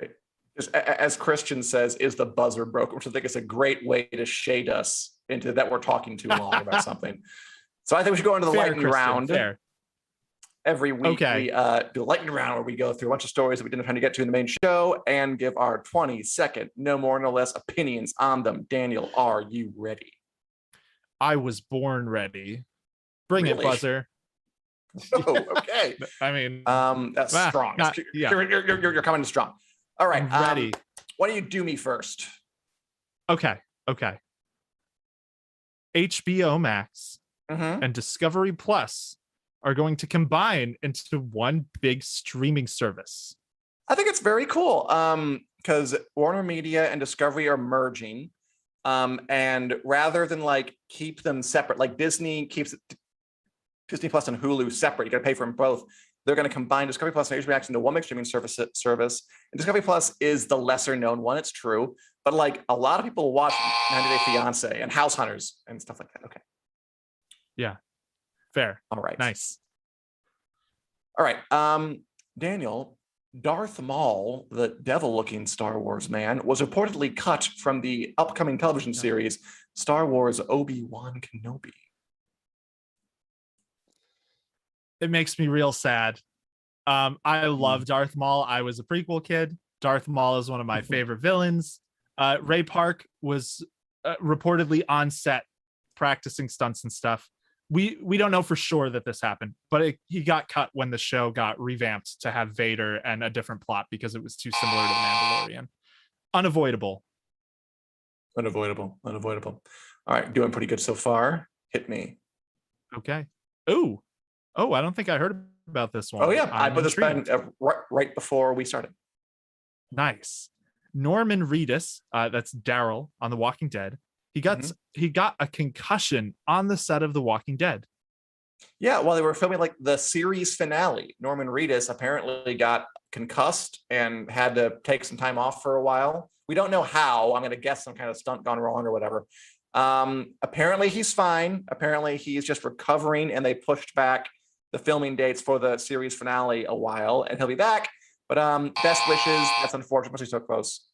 As Christian says, is the buzzer broken? Which I think is a great way to shade us into that we're talking too long about something. So I think we should go into the lightning round. Fair. Every week we do a lightning round where we go through a bunch of stories that we didn't have time to get to in the main show and give our 20-second, no more, no less opinions on them. Daniel, are you ready? I was born ready. Bring it, buzzer. Oh, okay. I mean, that's strong. You're coming in strong. All right, I'm ready. Why don't you do me first? Okay. HBO Max and Discovery Plus are going to combine into one big streaming service. I think it's very cool because Warner Media and Discovery are merging. And rather than like keep them separate, like Disney keeps Disney Plus and Hulu separate, you got to pay for them both. They're going to combine Discovery Plus and HBO Max into one big streaming service. And Discovery Plus is the lesser known one, it's true. But like a lot of people watch 90 Day Fiance and House Hunters and stuff like that. Okay. Yeah. Fair. All right. Nice. All right. Daniel, Darth Maul, the devil-looking Star Wars man, was reportedly cut from the upcoming television series Star Wars Obi-Wan Kenobi. It makes me real sad. I love Darth Maul. I was a prequel kid. Darth Maul is one of my favorite villains. Ray Park was reportedly on set practicing stunts and stuff. We don't know for sure that this happened, but he got cut when the show got revamped to have Vader and a different plot because it was too similar to the Mandalorian. Unavoidable. Unavoidable. All right, doing pretty good so far. Hit me. Okay. Oh, I don't think I heard about this one. Oh yeah, I put this intrigued. right before we started. Nice. Norman Reedus, that's Daryl on The Walking Dead. He got a concussion on the set of The Walking Dead. Yeah, while they were filming like the series finale, Norman Reedus apparently got concussed and had to take some time off for a while. We don't know how. I'm going to guess some kind of stunt gone wrong or whatever. Apparently he's fine. Apparently he's just recovering, and they pushed back the filming dates for the series finale a while, and he'll be back. But best wishes. That's unfortunate, especially so close.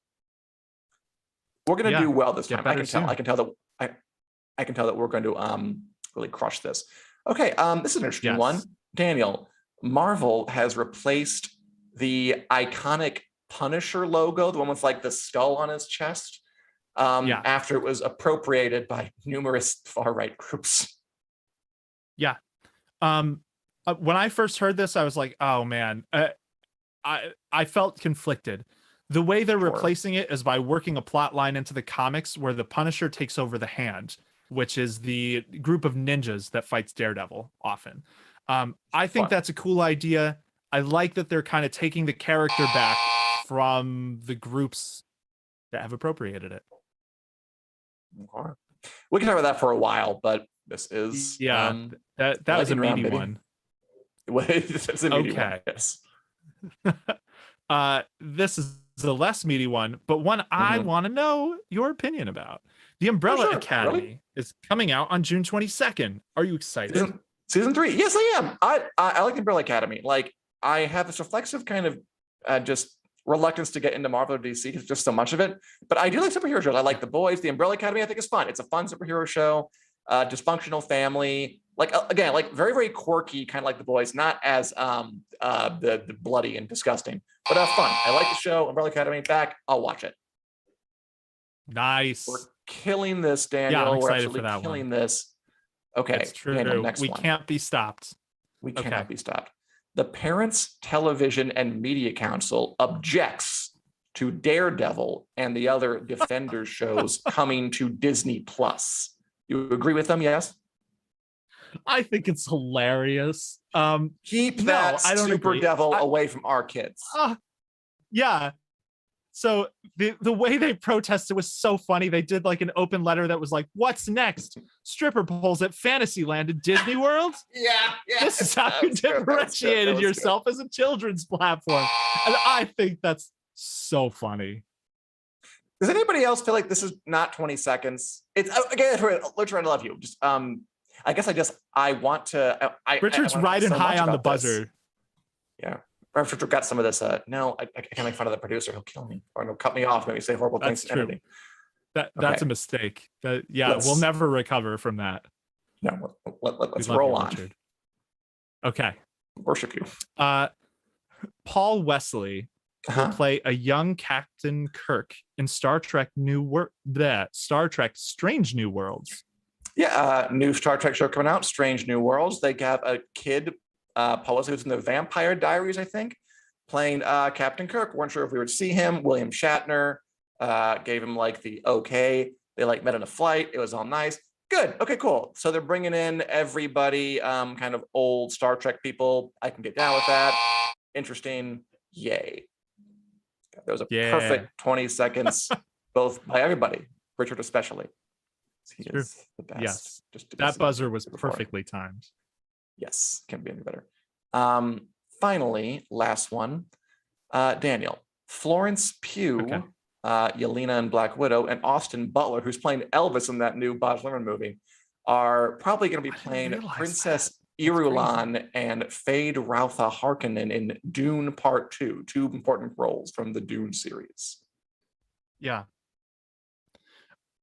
We're going to do well this time. I can tell that we're going to really crush this. Okay, this is an interesting one. Daniel, Marvel has replaced the iconic Punisher logo, the one with like the skull on his chest, after it was appropriated by numerous far-right groups. Yeah. When I first heard this, I was like, oh man, I felt conflicted. The way they're replacing it is by working a plot line into the comics where the Punisher takes over the Hand, which is the group of ninjas that fights Daredevil often. I think that's a cool idea. I like that they're kind of taking the character back from the groups that have appropriated it. We can talk about that for a while, but this is that was a meaty one. It's a meaty one. Yes. This is a less meaty one, but one I want to know your opinion about. The Umbrella Academy is coming out on June 22nd. Are you excited? Season 3. Yes, I am. I like the Umbrella Academy. Like, I have this reflexive kind of just reluctance to get into Marvel or DC because just so much of it. But I do like superhero shows. I like The Boys. The Umbrella Academy I think is fun. It's a fun superhero show. Dysfunctional family. Like, again, like very, very quirky, kind of like The Boys, not as the bloody and disgusting, but fun. I like the show. Umbrella Academy, back. I'll watch it. Nice. We're killing this, Daniel. Yeah, I'm excited We're for that killing one. this. Okay, it's true. Daniel, next we one. Can't be stopped. We cannot be stopped. The Parents Television and Media Council objects to Daredevil and the other Defenders shows coming to Disney Plus. You agree with them? Yes. I think it's hilarious. Keep that super devil away from our kids. Yeah. So the way they protested was so funny. They did like an open letter that was like, "What's next? Stripper poles at Fantasyland and Disney World." Yeah. This is how you differentiated yourself as a children's platform, and I think that's so funny. Does anybody else feel like this is not 20 seconds? It's again, we're trying to love you. Just I guess I want to. Richard's riding high on the buzzer. Yeah. Richard got some of this. No, I can't make fun of the producer. He'll kill me or he'll cut me off. Maybe say horrible things. That's true. That's a mistake. We'll never recover from that. No, let's roll on. Richard. Okay. Worship you. Paul Wesley will play a young Captain Kirk in Star Trek Strange New Worlds. Yeah, new Star Trek show coming out, Strange New Worlds. They have a kid, Paul Wesley, who's in the Vampire Diaries, I think, playing Captain Kirk. Weren't sure if we would see him. William Shatner gave him like the okay. They like met on a flight. It was all nice. Good. Okay, cool. So they're bringing in everybody, kind of old Star Trek people. I can get down with that. Interesting. Yay. There was a perfect 20 seconds, both by everybody, Richard especially. He is the best. Yes, that buzzer was perfectly timed. Yes, can't be any better. Finally, last one. Daniel, Florence Pugh, Yelena in Black Widow, and Austin Butler, who's playing Elvis in that new Baz Luhrmann movie, are probably going to be playing Princess Irulan and Fade Routha Harkonnen in Dune Part 2, two important roles from the Dune series. Yeah.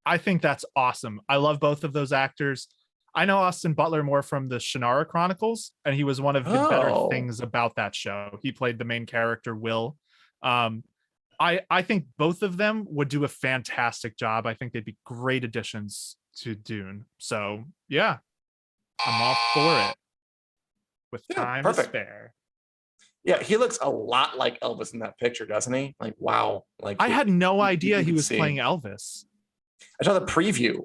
I think that's awesome. I love both of those actors. I know Austin Butler more from the Shannara Chronicles, and he was one of the better things about that show. He played the main character, Will. I think both of them would do a fantastic job. I think they'd be great additions to Dune. So yeah, I'm all for it. With time to spare. Yeah, he looks a lot like Elvis in that picture, doesn't he? Like, wow. Like I had no idea he was see. playing Elvis. I saw the preview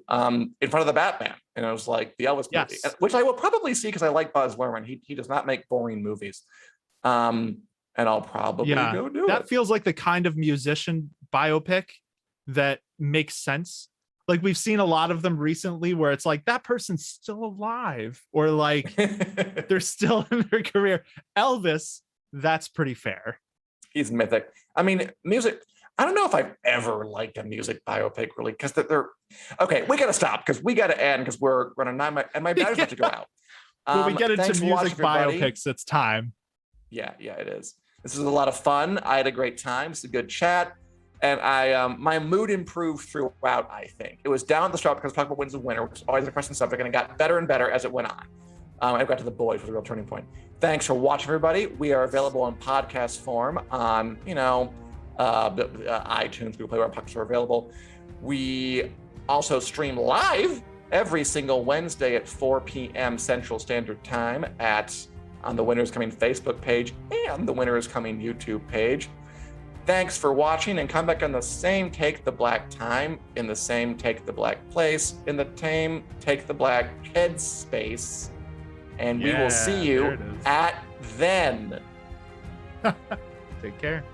in front of the Batman, and it was like the Elvis movie, which I will probably see because I like Baz Luhrmann. He does not make boring movies, and I'll probably go do it. That feels like the kind of musician biopic that makes sense. Like we've seen a lot of them recently where it's like that person's still alive or like they're still in their career. Elvis, that's pretty fair. He's mythic. I mean, music. I don't know if I've ever liked a music biopic really, because they're okay. We got to stop because we got to end because we're running 9 and my batteries have to go out. When we get into music biopics, it's time. Yeah, it is. This is a lot of fun. I had a great time. It's a good chat. And my mood improved throughout, I think. It was down at the start because I was talking about Winds of Winter, which is always a depressing subject, and it got better and better as it went on. I got to The Boys was a real turning point. Thanks for watching, everybody. We are available in podcast form on, iTunes, Google Play, where our podcasts are available. We also stream live every single Wednesday at 4 p.m. Central Standard Time on the Winter is Coming Facebook page and the Winter is Coming YouTube page. Thanks for watching, and come back on the same Take the Black time, in the same Take the Black place, in the same Take the Black headspace, and we will see you at then. Take care.